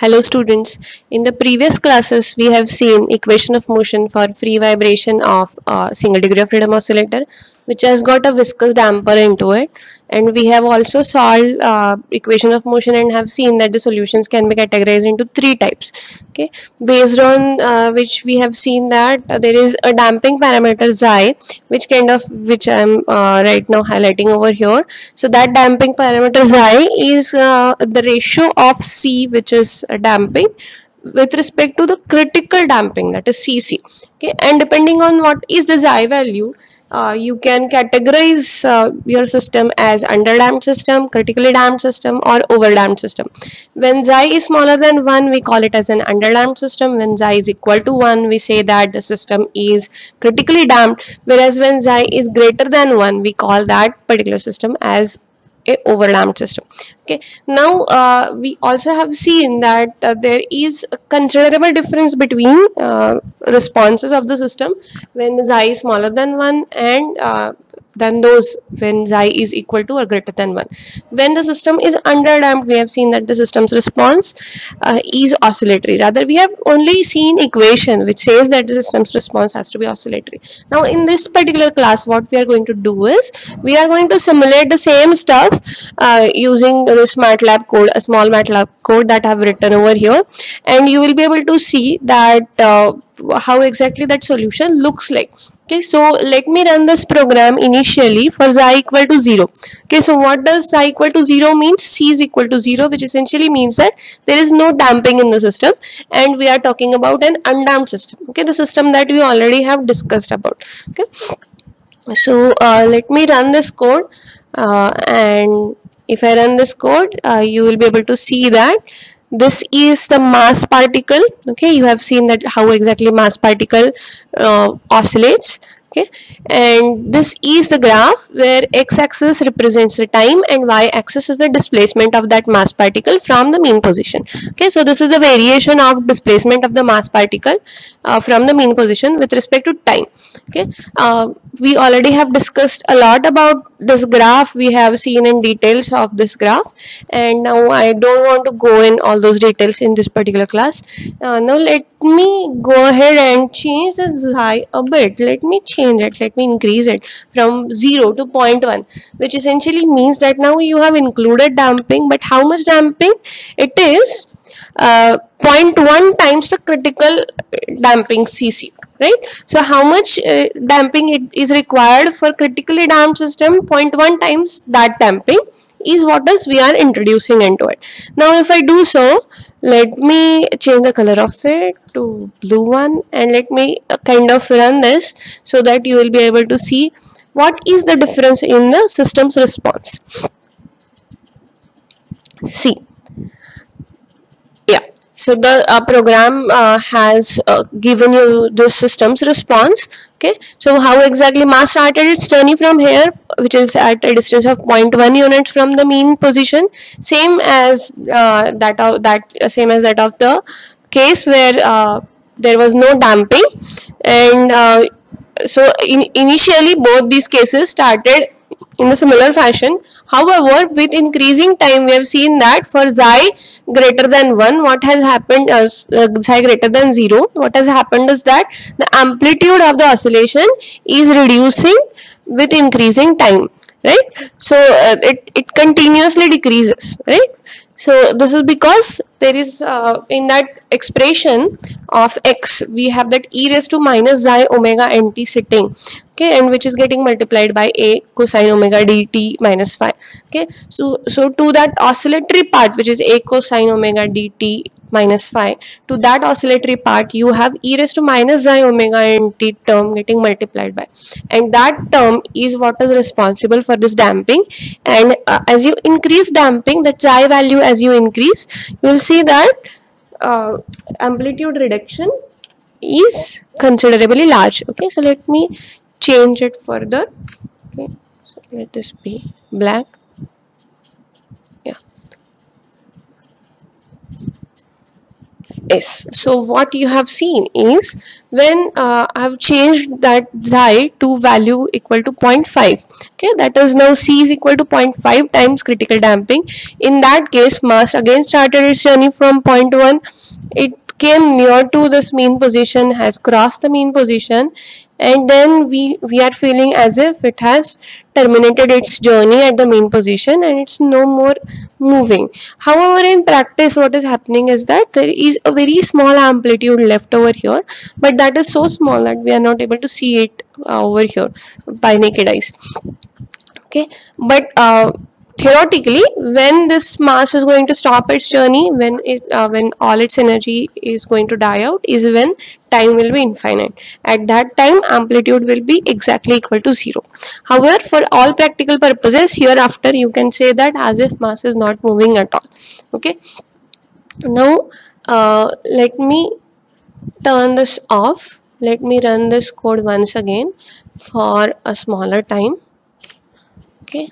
Hello students, in the previous classes we have seen equation of motion for free vibration of a single degree of freedom oscillator which has got a viscous damper into it, and we have also solved equation of motion and have seen that the solutions can be categorized into three types. Okay, based on which we have seen that there is a damping parameter xi which I am right now highlighting over here. So that damping parameter xi is the ratio of C, which is damping, with respect to the critical damping, that is Cc. Okay, and depending on what is the xi value, you can categorize your system as underdamped system, critically damped system, or overdamped system. When xi is smaller than 1, we call it as an underdamped system. When xi is equal to 1, we say that the system is critically damped, whereas when xi is greater than 1, we call that particular system as a overdamped system. Okay, now we also have seen that there is a considerable difference between responses of the system when xi is smaller than 1 and than those when xi is equal to or greater than 1. When the system is underdamped, we have seen that the system's response is oscillatory. Rather, we have only seen equation which says that the system's response has to be oscillatory. Now in this particular class, what we are going to do is we are going to simulate the same stuff using this MATLAB code, a small MATLAB code that I have written over here, and you will be able to see that how exactly that solution looks like. Okay, so let me run this program initially for xi equal to 0. Okay, so what does xi equal to 0 means? C is equal to 0, which essentially means that there is no damping in the system, and we are talking about an undamped system. Okay, the system that we already have discussed about. Okay, so let me run this code, and if I run this code, you will be able to see that this is the mass particle. Okay, you have seen that how exactly mass particle oscillates. Okay, and this is the graph where x-axis represents the time and y-axis is the displacement of that mass particle from the mean position. Okay, so this is the variation of displacement of the mass particle from the mean position with respect to time. Okay, we already have discussed a lot about this graph. We have seen in details of this graph, and now I don't want to go in all those details in this particular class. Now let me go ahead and change the xi a bit. Let me change it, let me increase it from 0 to 0.1, which essentially means that now you have included damping, but how much damping? It is 0.1 times the critical damping Cc. Right, so how much damping it is required for critically damped system? 0.1 times that damping is what is we are introducing into it. Now if I do so, let me change the color of it to blue one, and let me kind of run this so that you will be able to see what is the difference in the system's response. See, so the program has given you the system's response. Okay, so how exactly mass started its journey from here, which is at a distance of 0.1 units from the mean position, same as that of the case where there was no damping, and so initially both these cases started in the similar fashion. However, with increasing time, we have seen that for xi greater than 1, what has happened is xi greater than 0, what has happened is that the amplitude of the oscillation is reducing with increasing time, right? So it continuously decreases, right? So this is because there is in that expression of x, we have that e raised to minus xi omega nt sitting. Okay, and which is getting multiplied by a cosine omega dt minus phi. Okay, so to that oscillatory part, which is a cosine omega dt minus phi, to that oscillatory part you have e raised to minus xi omega nt term getting multiplied by, and that term is what is responsible for this damping. And as you increase damping, that xi value as you increase, you will see that amplitude reduction is considerably large. Okay, so let me change it further. Okay, so let this be black. Yeah, S. So what you have seen is when I have changed that xi to value equal to 0.5, okay, that is now C is equal to 0.5 times critical damping. In that case, mass again started its journey from 0.1. It came near to this mean position, has crossed the mean position, and then we are feeling as if it has terminated its journey at the mean position and it's no more moving. However, in practice what is happening is that there is a very small amplitude left over here, but that is so small that we are not able to see it over here by naked eyes. Okay, but theoretically, when this mass is going to stop its journey, when all its energy is going to die out, is when time will be infinite. At that time, amplitude will be exactly equal to 0. However, for all practical purposes, hereafter you can say that as if mass is not moving at all. Okay, now let me turn this off. Let me run this code once again for a smaller time. Okay,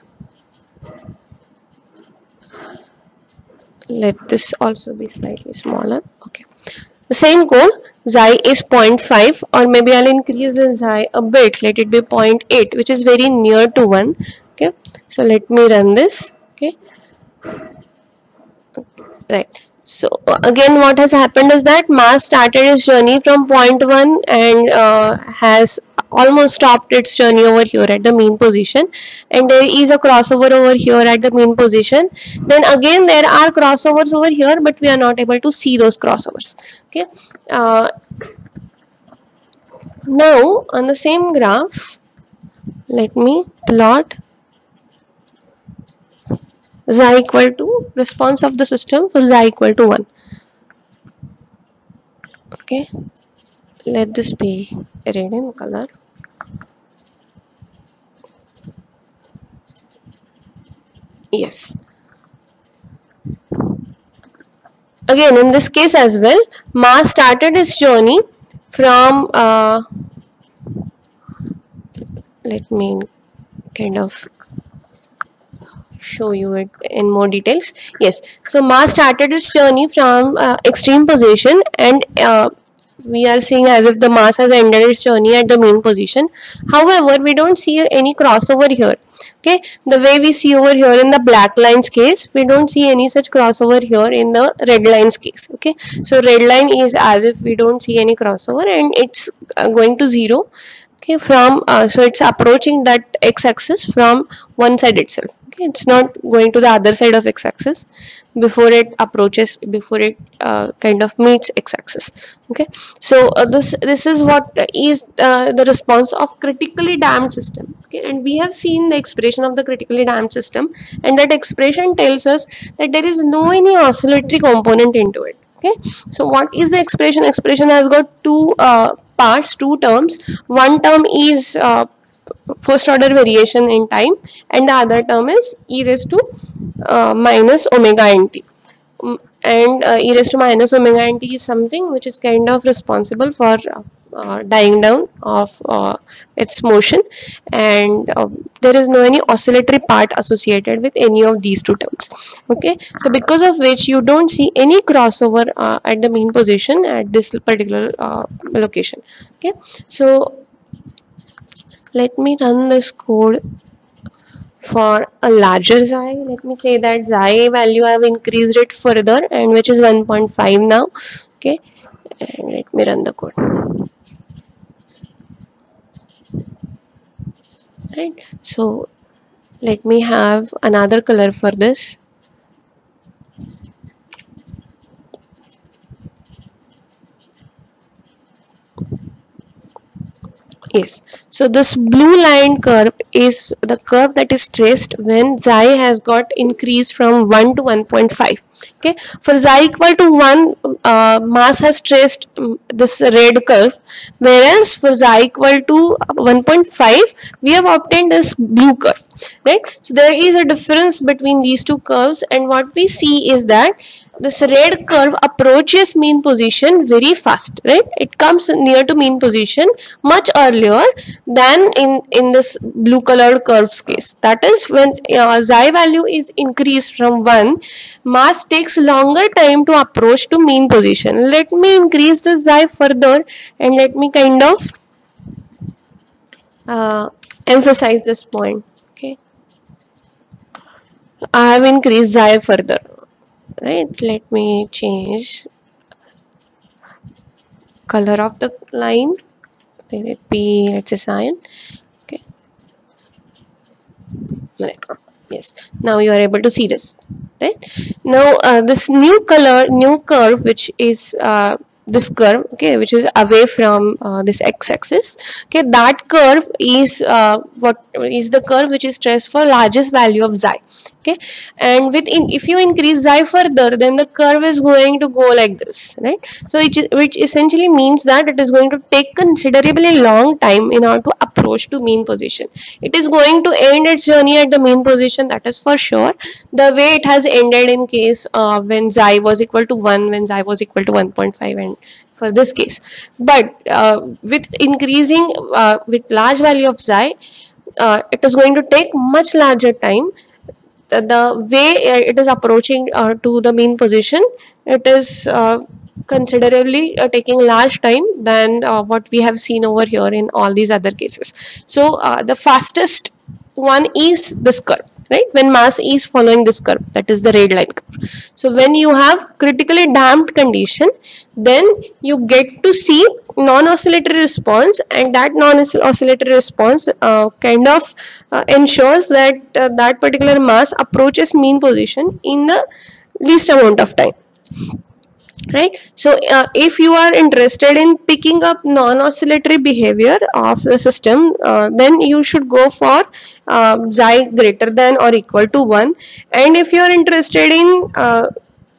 let this also be slightly smaller. Okay, the same code, xi is 0.5, or maybe I'll increase the xi a bit, let it be 0.8, which is very near to 1. Okay, so let me run this. Okay, right. So again what has happened is that mass started its journey from 0.1 and has almost stopped its journey over here at the mean position, and there is a crossover over here at the mean position. Then again there are crossovers over here, but we are not able to see those crossovers. Okay, now on the same graph, let me plot xi equal to response of the system for xi equal to 1. Okay, let this be red in color. Yes, again in this case as well, mass started its journey from let me kind of show you it in more details. Yes, so mass started its journey from extreme position, and we are seeing as if the mass has ended its journey at the mean position. However, we don't see any crossover here. Okay, the way we see over here in the black lines case, we don't see any such crossover here in the red lines case. Okay, so red line is as if we don't see any crossover and it's going to 0. Okay, from so it's approaching that x-axis from one side itself. Okay, it's not going to the other side of x-axis before it approaches, before it kind of meets x-axis. Okay, so this is what is the response of critically damped system. Okay, and we have seen the expression of the critically damped system, and that expression tells us that there is no any oscillatory component into it. Okay, so what is the expression? Expression has got two parts, two terms. One term is first order variation in time, and the other term is e raised to minus omega nt. And e raised to minus omega nt is something which is kind of responsible for dying down of its motion, and there is no any oscillatory part associated with any of these two terms. Okay, so because of which you don't see any crossover at the mean position at this particular location. Okay, so let me run this code for a larger xi. Let me say that xi value I have increased it further, and which is 1.5 now. Okay, and let me run the code. Right, so let me have another color for this. Yes, so this blue line curve is the curve that is traced when xi has got increased from 1 to 1.5. Okay, for xi equal to 1, mass has traced this red curve, whereas for xi equal to 1.5, we have obtained this blue curve. right? So there is a difference between these two curves, and what we see is that this red curve approaches mean position very fast, right? It comes near to mean position much earlier than in this blue colored curve's case. That is, when xi value is increased from 1, mass takes longer time to approach to mean position. Let me increase the xi further, and let me kind of emphasize this point. Okay, I have increased xi further, right? Let me change color of the line. Let it be, let's say, cyan. Okay, yes, now you are able to see this, right? Now this new curve, which is this curve, okay, which is away from this x-axis, okay, that curve is what is the curve which is traced for largest value of xi, okay, and if you increase xi further, then the curve is going to go like this, right? So which essentially means that it is going to take considerably long time in order to approach to mean position. It is going to end its journey at the mean position, that is for sure, the way it has ended in case when xi was equal to 1, when xi was equal to 1.5, and for this case. But with increasing with large value of xi, it is going to take much larger time. The way it is approaching to the mean position, it is considerably taking large time than what we have seen over here in all these other cases. So the fastest one is this curve, right? When mass is following this curve, that is the red line curve. So when you have critically damped condition, then you get to see non-oscillatory response, and that non-oscillatory response kind of ensures that that particular mass approaches mean position in the least amount of time, right? So if you are interested in picking up non-oscillatory behavior of the system, then you should go for xi greater than or equal to 1, and if you are interested in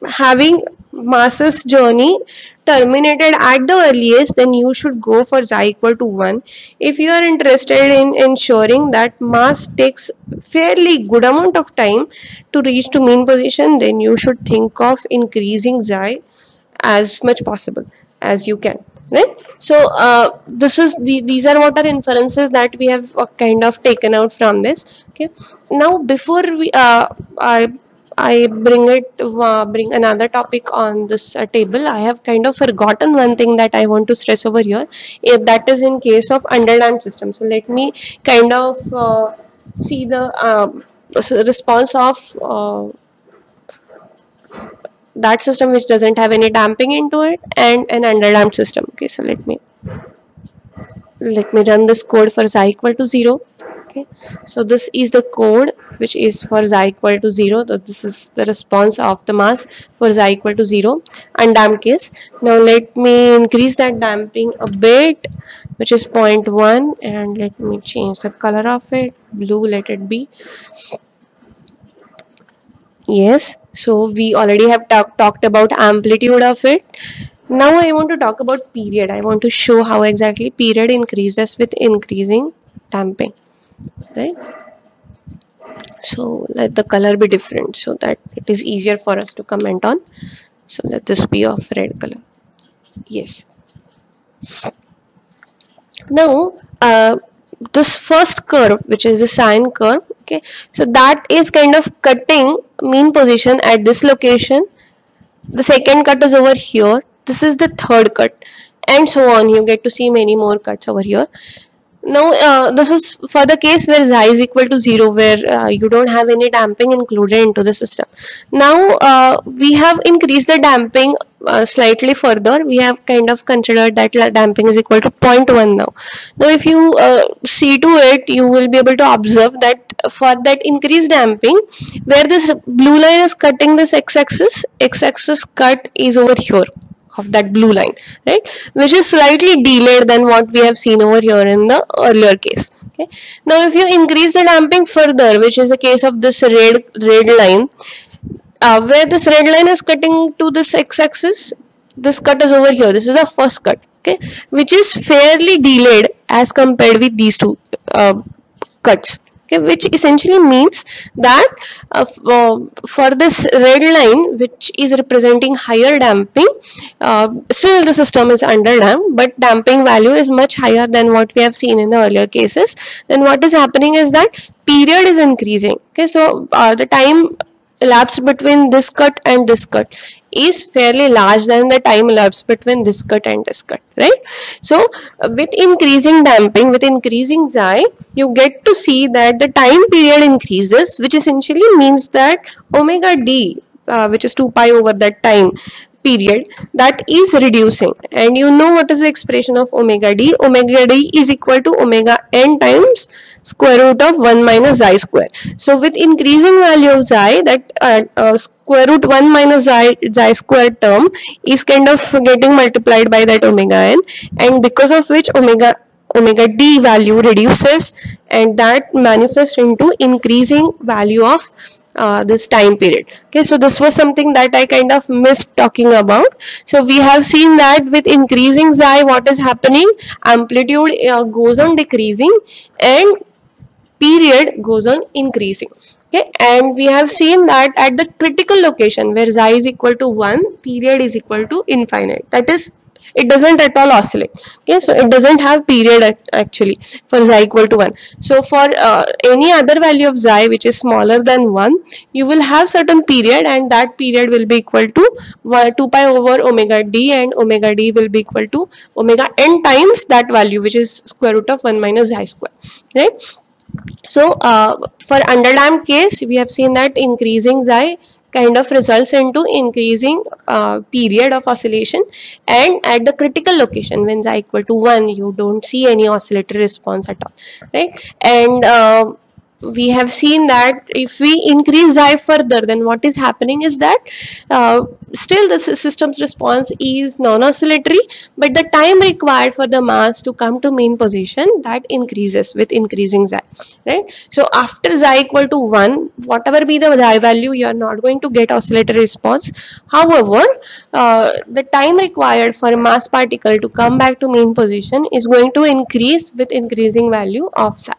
having masses journey terminated at the earliest, then you should go for xi equal to 1. If you are interested in ensuring that mass takes fairly good amount of time to reach to mean position, then you should think of increasing xi as much possible as you can, right? So these are what are inferences that we have kind of taken out from this. Okay, now before we I bring another topic on this table, I have kind of forgotten one thing that I want to stress over here, if that is in case of underdamped system. So let me kind of see the response of that system which doesn't have any damping into it, and an underdamped system. Okay, so let me run this code for xi equal to 0. Okay, so this is the code which is for xi equal to 0. So this is the response of the mass for xi equal to 0, undamped case. Now let me increase that damping a bit, which is 0.1, and let me change the color of it, blue, let it be. Yes, so we already have talked about amplitude of it. Now I want to talk about period. I want to show how exactly period increases with increasing damping, right? So let the color be different so that it is easier for us to comment on. So let this be of red color. Yes. Now this first curve, which is the sine curve, okay, so that is kind of cutting mean position at this location. The second cut is over here, this is the third cut, and so on. You get to see many more cuts over here. Now this is for the case where xi is equal to 0, where you don't have any damping included into the system. Now we have increased the damping slightly further. We have kind of considered that damping is equal to 0.1 now. Now if you see to it, you will be able to observe that for that increased damping, where this blue line is cutting this x-axis cut is over here of that blue line, right, which is slightly delayed than what we have seen over here in the earlier case. Okay, now if you increase the damping further, which is the case of this red line, where this red line is cutting to this x-axis, this cut is over here, this is the first cut, okay, which is fairly delayed as compared with these two cuts, okay, which essentially means that for this red line, which is representing higher damping, still the system is under damped, but damping value is much higher than what we have seen in the earlier cases. Then what is happening is that period is increasing. Okay, so the time elapsed between this cut and this cut is fairly large than the time elapsed between this cut and this cut, right? So with increasing damping, with increasing xi, you get to see that the time period increases, which essentially means that omega d, which is 2 pi over that time period, that is reducing. And you know what is the expression of omega d? Omega d is equal to omega n times square root of 1 minus xi square. So with increasing value of xi, that square root 1 minus xi square term is kind of getting multiplied by that omega n, and because of which omega d value reduces, and that manifests into increasing value of this time period. Okay, so this was something that I kind of missed talking about. So we have seen that with increasing xi, what is happening? Amplitude goes on decreasing and period goes on increasing. Okay, and we have seen that at the critical location where xi is equal to 1, period is equal to infinite. That is, it doesn't at all oscillate. Okay, so it doesn't have period actually for xi equal to 1. So for any other value of xi which is smaller than 1, you will have certain period, and that period will be equal to 2 pi over omega d, and omega d will be equal to omega n times that value, which is square root of 1 minus xi square, right? So for underdamped case, we have seen that increasing xi kind of results into increasing period of oscillation, and at the critical location when xi equal to 1, you don't see any oscillatory response at all, right? And we have seen that if we increase xi further, then what is happening is that still the system's response is non-oscillatory, but the time required for the mass to come to mean position, that increases with increasing xi, right? So after xi equal to 1, whatever be the xi value, you are not going to get oscillatory response. However, the time required for a mass particle to come back to mean position is going to increase with increasing value of xi.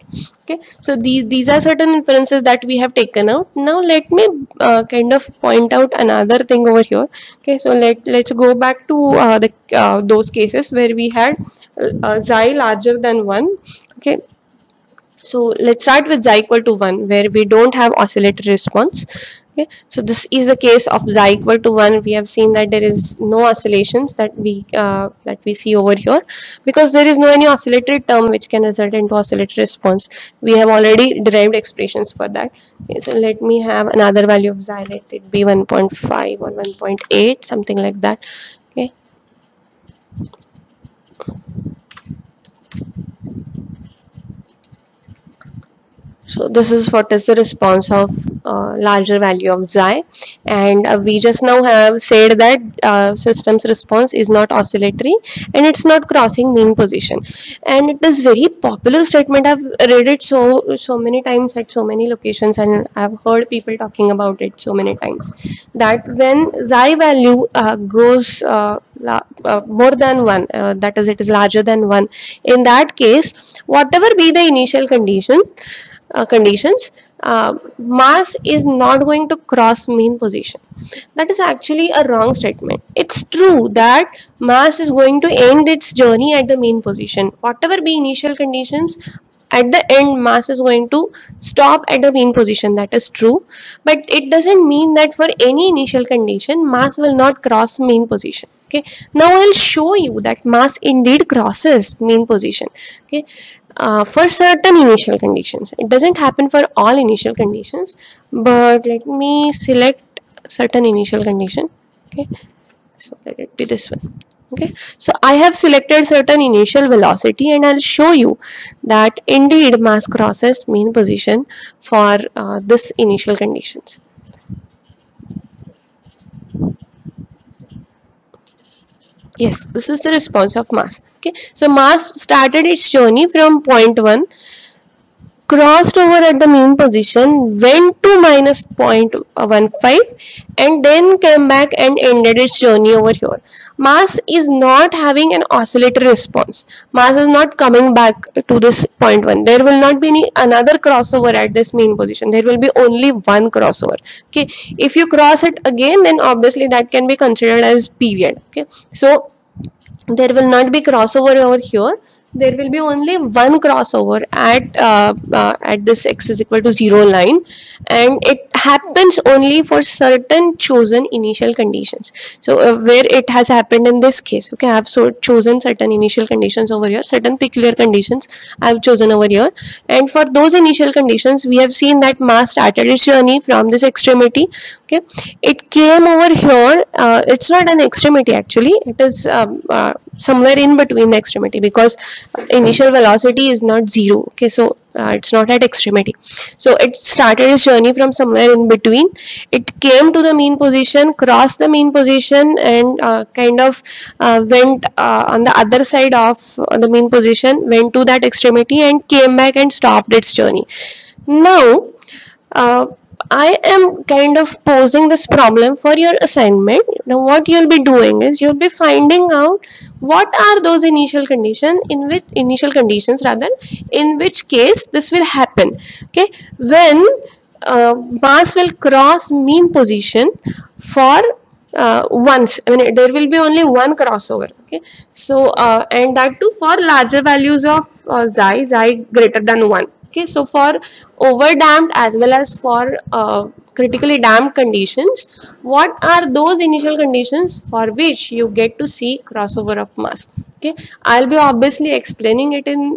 Okay, so these are certain inferences that we have taken out. Now let me kind of point out another thing over here. Okay, so let's go back to those cases where we had xi larger than 1. Okay, so let's start with xi equal to 1, where we don't have oscillatory response. Okay, so this is the case of xi equal to 1. We have seen that there is no oscillations that we see over here, because there is no any oscillatory term which can result into oscillatory response. We have already derived expressions for that. Okay, so let me have another value of xi. Let it be 1.5 or 1.8, something like that. Okay. So this is what is the response of larger value of xi, and we just now have said that system's response is not oscillatory and it's not crossing mean position. And it is very popular statement. I've read it so many times at so many locations, and I've heard people talking about it so many times, that when xi value goes more than 1, that is, it is larger than 1, in that case, whatever be the initial conditions, mass is not going to cross mean position. That is actually a wrong statement. It's true that mass is going to end its journey at the mean position. Whatever be initial conditions, at the end mass is going to stop at the mean position. That is true, but it doesn't mean that for any initial condition mass will not cross mean position. Okay, now I'll show you that mass indeed crosses mean position. Okay, for certain initial conditions. It doesn't happen for all initial conditions, but let me select certain initial condition. Okay, so let it be this one. Okay, so I have selected certain initial velocity, and I'll show you that indeed mass crosses mean position for this initial conditions. Yes, this is the response of mass. Okay, so mass started its journey from point 1 crossed over at the mean position, went to minus 0.15 and then came back and ended its journey over here. Mass is not having an oscillatory response. Mass is not coming back to this 0.1. There will not be any another crossover at this mean position. There will be only one crossover. Okay, if you cross it again, then obviously that can be considered as period. Okay, so there will not be crossover over here. There will be only one crossover at this x is equal to 0 line, and it happens only for certain chosen initial conditions. So where it has happened in this case, okay, I have chosen certain initial conditions over here, certain peculiar conditions I have chosen over here, and for those initial conditions we have seen that mass started its journey from this extremity. Okay, it came over here. It's not an extremity actually, it is somewhere in between the extremity, because initial velocity is not 0. Okay, so it's not at extremity, so it started its journey from somewhere in between. It came to the mean position, crossed the mean position, and kind of went on the other side of the mean position, went to that extremity and came back and stopped its journey. Now I am kind of posing this problem for your assignment. Now what you'll be doing is you'll be finding out what are those initial conditions in which case this will happen. Okay, when mass will cross mean position for once, I mean there will be only one crossover. Okay, so and that too for larger values of xi greater than 1. Okay, so for over damped as well as for critically damped conditions, what are those initial conditions for which you get to see crossover of mass? Okay, I'll be obviously explaining it in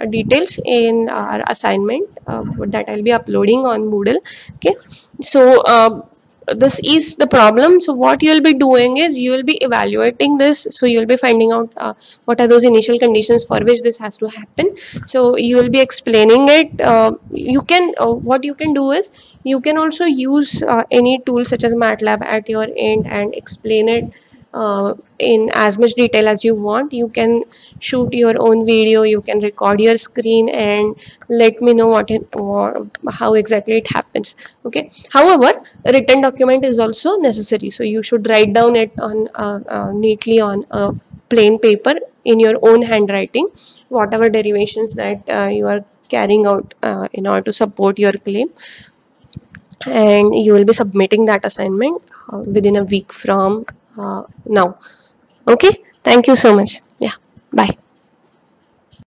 details in our assignment that I'll be uploading on Moodle. Okay, so this is the problem. So what you will be doing is you will be evaluating this. So you will be finding out what are those initial conditions for which this has to happen. So you will be explaining it. You can what you can do is you can also use any tool such as MATLAB at your end and explain it in as much detail as you want. You can shoot your own video, you can record your screen and let me know how exactly it happens. Okay, however, a written document is also necessary, so you should write down it on neatly on a plain paper in your own handwriting, whatever derivations that you are carrying out in order to support your claim, and you will be submitting that assignment within a week from now. Okay, thank you so much. Yeah, bye.